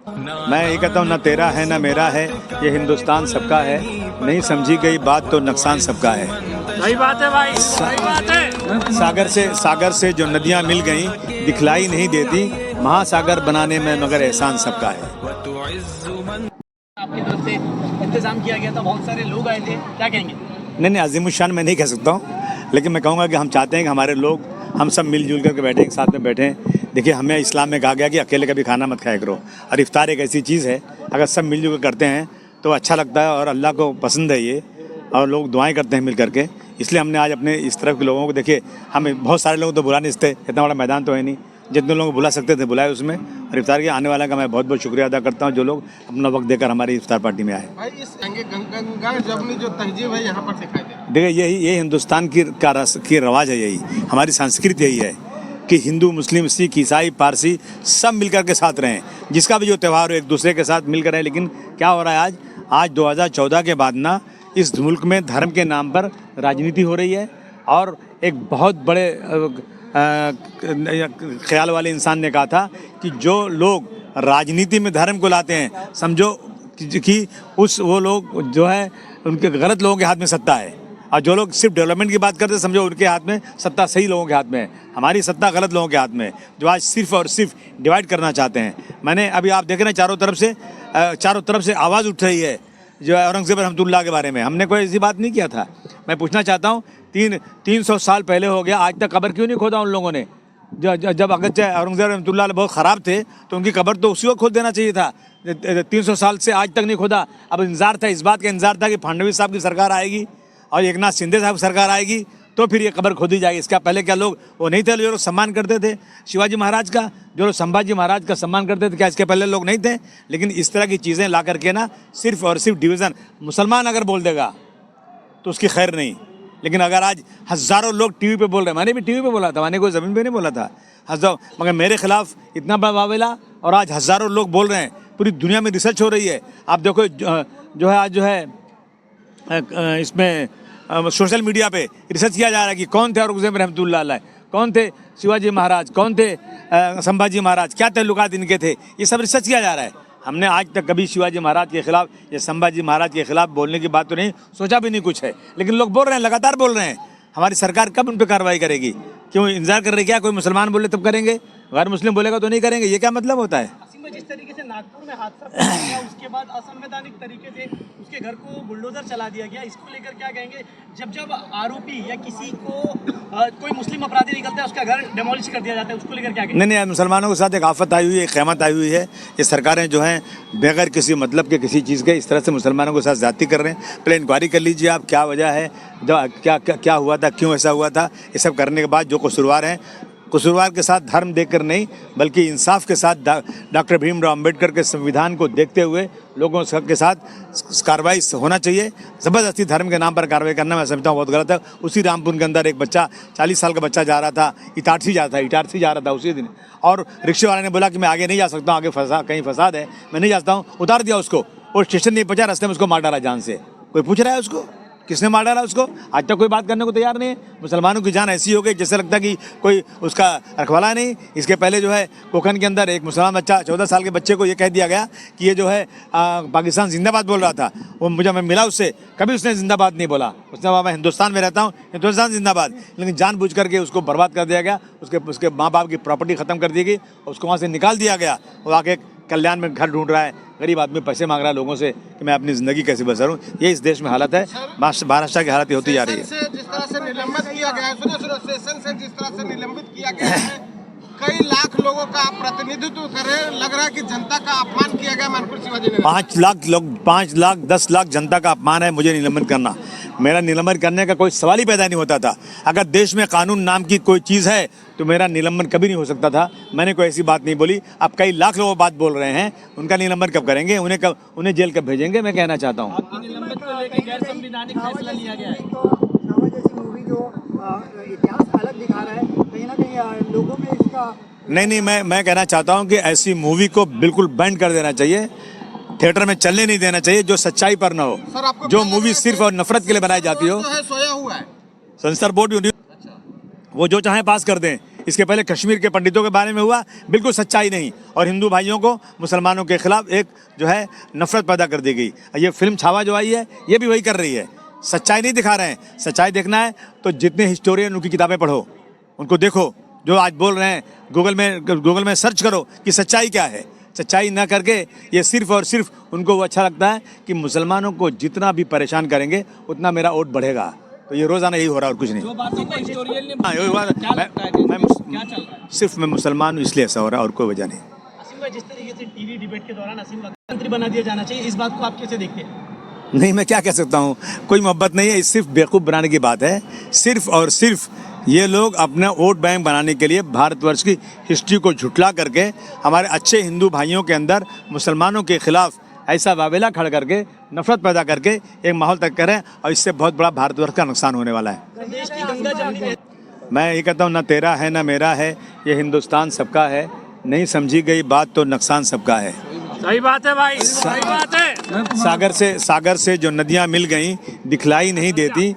मैं ये कहता हूँ, ना तेरा है ना मेरा है, ये हिंदुस्तान सबका है, नहीं समझी गई बात तो नुकसान सबका है। सही बात है भाई, सही बात है। सागर से जो नदियाँ मिल गईं दिखलाई नहीं देती, महासागर बनाने में मगर एहसान सबका है। आपकी तरफ से इंतजाम किया गया था, बहुत सारे लोग आए थे, क्या कहेंगे? नहीं, अज़ीमुशान मैं नहीं कह सकता हूँ, लेकिन मैं कहूँगा कि हम चाहते हैं कि हमारे लोग हम सब मिलजुल करके बैठें, एक साथ में बैठें। देखिए, हमें इस्लाम में कहा गया कि अकेले कभी खाना मत खाया करो, और इफ्तार एक ऐसी चीज़ है, अगर सब मिलजुल कर करते हैं तो अच्छा लगता है और अल्लाह को पसंद है ये, और लोग दुआएं करते हैं मिल करके। इसलिए हमने आज अपने इस तरफ के लोगों को, देखिए हमें बहुत सारे लोग तो बुला नहीं सकते, इतना बड़ा मैदान तो है नहीं, जितने लोग बुला सकते थे बुलाए उसमें, और इफ्तार के आने वाला का मैं बहुत बहुत शुक्रिया अदा करता हूँ जो लोग अपना वक्त देकर हमारी इफ्तार पार्टी में आए। भाई इस गंगा जमुनी जो तहजीब है यहाँ पर दिखाई दे रहा है। देखिए, यही हिंदुस्तान की रवाज है, यही हमारी संस्कृति यही है कि हिंदू मुस्लिम सिख ईसाई पारसी सब मिलकर के साथ रहें, जिसका भी जो त्यौहार हो एक दूसरे के साथ मिलकर रहें। लेकिन क्या हो रहा है आज 2014 के बाद ना इस मुल्क में धर्म के नाम पर राजनीति हो रही है, और एक बहुत बड़े ख्याल वाले इंसान ने कहा था कि जो लोग राजनीति में धर्म को लाते हैं, समझो कि वो लोग जो है उनके गलत लोगों के हाथ में सत्ता है, और जो लोग सिर्फ डेवलपमेंट की बात करते हैं समझो उनके हाथ में सत्ता सही लोगों के हाथ में है। हमारी सत्ता गलत लोगों के हाथ में है, जो आज सिर्फ और सिर्फ डिवाइड करना चाहते हैं। मैंने अभी आप देख रहे हैं चारों तरफ से आवाज़ उठ रही है जो है औरंगज़ेब रहमतुल्लाह के बारे में। हमने कोई ऐसी बात नहीं किया था। मैं पूछना चाहता हूँ, 300 साल पहले हो गया, आज तक कब्र क्यों नहीं खोदा उन लोगों ने? जब अगरचे औरंगज़ेब रहमतुल्लाह बहुत ख़राब थे तो उनकी कब्र तो उसी वक्त खोद देना चाहिए था। 300 साल से आज तक नहीं खोदा। अब इंतज़ार था, इस बात का इंतज़ार था कि फडणवीस साहब की सरकार आएगी और एकनाथ शिंदे साहब सरकार आएगी तो फिर ये कब्र खोदी जाएगी। इसका पहले क्या लोग वो नहीं थे जो लोग सम्मान करते थे शिवाजी महाराज का, जो लोग संभाजी महाराज का सम्मान करते थे, क्या इसके पहले लोग नहीं थे? लेकिन इस तरह की चीज़ें ला करके ना सिर्फ और सिर्फ डिवीज़न, मुसलमान अगर बोल देगा तो उसकी खैर नहीं, लेकिन अगर आज हज़ारों लोग टीवी पे बोल रहे हैं, मैंने भी टीवी पे बोला था, मैंने कोई ज़मीन पे नहीं बोला था, हज़ारों, मगर मेरे खिलाफ इतना बड़ा वावेला, और आज हज़ारों लोग बोल रहे हैं, पूरी दुनिया में रिसर्च हो रही है। आप देखो जो है आज जो है इसमें सोशल मीडिया पे रिसर्च किया जा रहा है कि कौन थे औरंगज़ेब रहमतुल्लाह अलैह, कौन थे शिवाजी महाराज, कौन थे संभाजी महाराज, क्या ताल्लुकात इनके थे, ये सब रिसर्च किया जा रहा है। हमने आज तक कभी शिवाजी महाराज के खिलाफ या संभाजी महाराज के खिलाफ बोलने की बात तो नहीं सोचा भी नहीं कुछ है, लेकिन लोग बोल रहे हैं, लगातार बोल रहे हैं। हमारी सरकार कब उन पर कार्रवाई करेगी? क्यों इंतजार कर रही? क्या कोई मुसलमान बोले तब करेंगे, गैर मुस्लिम बोलेगा तो नहीं करेंगे? ये क्या मतलब होता है? जिस तरीके से नागपुर में हादसा पेश गया, उसके बाद असंवैधानिक तरीके से उसके घर को बुलडोजर चला दिया गया, इसको लेकर क्या कहेंगे? जब आरोपी या किसी को कोई मुस्लिम अपराधी निकलता है उसका घर डेमोलिश कर दिया जाता है, उसको लेकर क्या कहेंगे? नहीं, मुसलमानों के साथ एक आफत आई हुई है, एक क़यामत आई हुई है। ये सरकारें जो हैं बगैर किसी मतलब के किसी चीज़ के इस तरह से मुसलमानों के साथ ज़्यादती कर रहे हैं। पहले इंक्वायरी कर लीजिए आप, क्या वजह है, क्या हुआ था, क्यों ऐसा हुआ था। ये सब करने के बाद जो कसूरवार हैं, कसूरवार के साथ धर्म देखकर नहीं बल्कि इंसाफ के साथ डॉक्टर भीमराव अंबेडकर के संविधान को देखते हुए लोगों के साथ कार्रवाई होना चाहिए। ज़बरदस्ती धर्म के नाम पर कार्रवाई करना मैं समझता हूँ बहुत गलत है। उसी रामपुर के अंदर एक बच्चा 40 साल का बच्चा जा रहा था, इटारसी जा रहा था उसी दिन, और रिक्शे वाले ने बोला कि मैं आगे नहीं जा सकता हूँ, आगे कहीं फसाद है, मैं नहीं जा सकता हूँ, उतार दिया उसको, और स्टेशन नहीं पहुँचा, रास्ते में उसको मार डाला जान से। कोई पूछ रहा है उसको किसने मार डाला उसको? आज तक कोई बात करने को तैयार नहीं है। मुसलमानों की जान ऐसी हो गई जैसे लगता कि कोई उसका रखवाला नहीं। इसके पहले जो है कोकन के अंदर एक मुसलमान बच्चा 14 साल के बच्चे को ये कह दिया गया कि ये जो है पाकिस्तान जिंदाबाद बोल रहा था। वो मैं मिला उससे, कभी उसने जिंदाबाद नहीं बोला। उसने कहा मैं हिंदुस्तान में रहता हूँ, हिंदुस्तान जिंदाबाद, लेकिन जानबूझ करके उसको बर्बाद कर दिया गया। उसके माँ बाप की प्रॉपर्टी ख़त्म कर दी गई, उसको वहाँ से निकाल दिया गया। वो आके कल्याण में घर ढूंढ रहा है, गरीब आदमी पैसे मांग रहा है लोगों से कि मैं अपनी ज़िंदगी कैसे बसरूं। ये इस देश में हालत है, महाराष्ट्र की हालत होती जा रही है। जिस तरह से निलंबित किया गया है, सेशन से जिस तरह से निलंबित किया गया है, कई लाख लोगों का आप प्रतिनिधित्व कर रहे हैं, लग रहा है कि जनता का अपमान किया गया मानपुर शिवाजी नगर। 5 लाख लोग, 5 लाख 10 लाख जनता का अपमान है मुझे निलंबन करना। मेरा निलंबन करने का कोई सवाल ही पैदा नहीं होता था। अगर देश में कानून नाम की कोई चीज़ है तो मेरा निलंबन कभी नहीं हो सकता था। मैंने कोई ऐसी बात नहीं बोली। अब कई लाख लोग बात बोल रहे हैं, उनका निलंबन कब करेंगे? उन्हें जेल कब भेजेंगे? मैं कहना चाहता हूँ निलंबित को लेकर गैर संवैधानिक फैसला लिया गया है। मूवी जो इतिहास अलग दिखा रहा है, कहीं ना कहीं लोगों में इसका नहीं, मैं कहना चाहता हूँ कि ऐसी मूवी को बिल्कुल बैन कर देना चाहिए, थिएटर में चलने नहीं देना चाहिए जो सच्चाई पर ना हो। जो मूवी सिर्फ और नफरत के लिए बनाई जाती हो, सोया हुआ है सेंसर बोर्ड भी वो जो चाहे पास कर दें। इसके पहले कश्मीर के पंडितों के बारे में हुआ, बिल्कुल सच्चाई नहीं, और हिंदू भाइयों को मुसलमानों के खिलाफ एक जो है नफरत पैदा कर दी गई। ये फिल्म छावा जो आई है ये भी वही कर रही है, सच्चाई नहीं दिखा रहे हैं। सच्चाई देखना है तो जितने हिस्टोरियन उनकी किताबें पढ़ो, उनको देखो, जो आज बोल रहे हैं गूगल में सर्च करो कि सच्चाई क्या है। सच्चाई ना करके ये सिर्फ और सिर्फ उनको वो अच्छा लगता है कि मुसलमानों को जितना भी परेशान करेंगे उतना मेरा वोट बढ़ेगा। तो ये रोज़ाना यही हो रहा है और कुछ नहीं। जो बातों को हिस्टोरियन ने हाँ, यही हुआ। क्या लगता है कि मैं क्या चल रहा है? सिर्फ मैं मुसलमान हूँ इसलिए ऐसा हो रहा है और कोई वजह नहीं। असीम भाई, जिस तरीके से टीवी डिबेट के दौरान असीम मंत्री बना दिया जाना चाहिए, इस बात को आप कैसे देखते हैं? नहीं, मैं क्या कह सकता हूँ, कोई मोहब्बत नहीं है, सिर्फ बेवकूफ़ बनाने की बात है। सिर्फ और सिर्फ ये लोग अपना वोट बैंक बनाने के लिए भारतवर्ष की हिस्ट्री को झुठला करके हमारे अच्छे हिंदू भाइयों के अंदर मुसलमानों के खिलाफ ऐसा वावेला खड़ा करके नफरत पैदा करके एक माहौल तक करें, और इससे बहुत बड़ा भारतवर्ष का नुकसान होने वाला है। देश की गंगा जमनी मैं ये कहता हूँ, ना तेरा है ना मेरा है, ये हिंदुस्तान सबका है, नहीं समझी गई बात तो नुकसान सबका है। सही बात है भाई, सही बात है। सागर से जो नदियाँ मिल गई दिखलाई नहीं देती,